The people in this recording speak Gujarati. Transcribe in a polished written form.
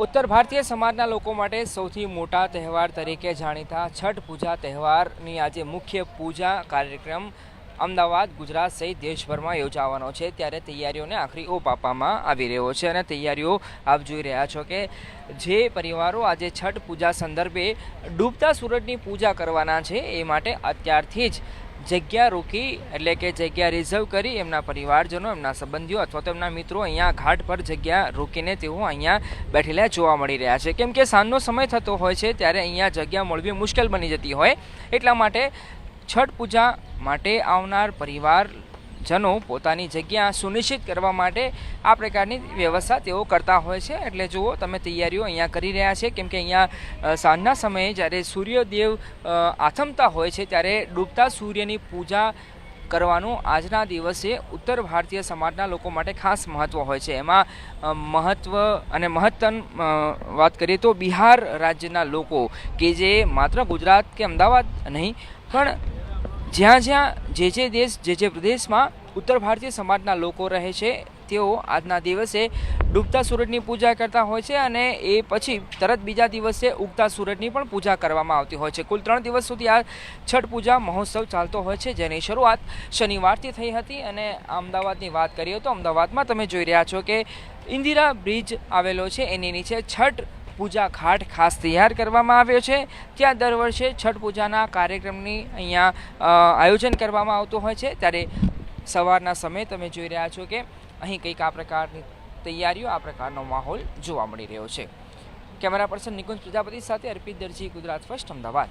ઉત્તર ભારતીય સમાજના લોકો માટે સૌથી મોટા તહેવાર તરીકે જાણીતા છઠ પૂજા તહેવારની આજે મુખ્ય પૂજા કાર્યક્રમ અમદાવાદ, ગુજરાત સહિત દેશભરમાં યોજાવાનો છે। ત્યારે તૈયારીઓને આખરી ઓપ આપવામાં આવી રહ્યો છે અને તૈયારીઓ આપ જોઈ રહ્યા છો કે જે પરિવારો આજે છઠ પૂજા સંદર્ભે ડૂબતા સૂરજની પૂજા કરવાના છે એ માટે અત્યારથી જ જગ્યા રોકી એટલે કે જગ્યા રિઝર્વ કરી એમના પરિવારજનો, એમના સંબંધીઓ અથવા તો એમના મિત્રો અહીંયા ઘાટ પર જગ્યા રોકીને તેઓ અહીંયા બેઠેલા જોવા મળી રહ્યા છે। કેમ કે સાંજનો સમય થતો હોય છે ત્યારે અહીંયા જગ્યા મળવી મુશ્કેલ બની જતી હોય, એટલા માટે છઠ પૂજા માટે આવનાર પરિવારજનો પોતાની જગ્યા સુનિશ્ચિત કરવા માટે આ પ્રકારની વ્યવસ્થા તેઓ કરતા હોય છે। એટલે જુઓ તમે તૈયારીઓ અહીંયા કરી રહ્યા છે, કેમ કે અહીંયા સાંજના સમયે જ્યારે સૂર્યદેવ આથમતા હોય છે ત્યારે ડૂબતા સૂર્યની પૂજા કરવાનું આજના દિવસે ઉત્તર ભારતીય સમાજના લોકો માટે ખાસ મહત્ત્વ હોય છે। એમાં મહત્ત્વ અને મહત્તમ વાત કરીએ તો બિહાર રાજ્યના લોકો કે જે માત્ર ગુજરાત કે અમદાવાદ નહીં પણ જ્યાં જ્યાં જે દેશ જે પ્રદેશમાં ઉત્તર ભારતીય સમાજના લોકો રહે છે તેઓ આજના દિવસે ડૂબતા સૂરજની પૂજા કરતા હોય છે અને એ પછી તરત બીજા દિવસે ઉગતા સૂરજની પણ પૂજા કરવામાં આવતી હોય છે। કુલ 3 દિવસ સુધી આ છઠ પૂજા મહોત્સવ ચાલતો હોય છે, જેની શરૂઆત શનિવારથી થઈ હતી। અને અમદાવાદની વાત કરીએ તો અમદાવાદમાં તમે જોઈ રહ્યા છો કે ઇન્દિરા બ્રિજ આવેલો છે, એની નીચે છઠ પૂજા ઘાટ ખાસ તૈયાર કરવામાં આવ્યો છે। ત્યાં દર વર્ષે છઠ પૂજાના કાર્યક્રમની અહીંયા આયોજન કરવામાં આવતું હોય છે। ત્યારે સવારના સમયે તમે જોઈ રહ્યા છો કે અહીં કંઈક આ પ્રકારની તૈયારીઓ, આ પ્રકારનો માહોલ જોવા મળી રહ્યો છે। કેમેરા પર્સન નિકુંજ પ્રજાપતિ સાથે અર્પિત દરજી, ગુજરાત ફર્સ્ટ, અમદાવાદ।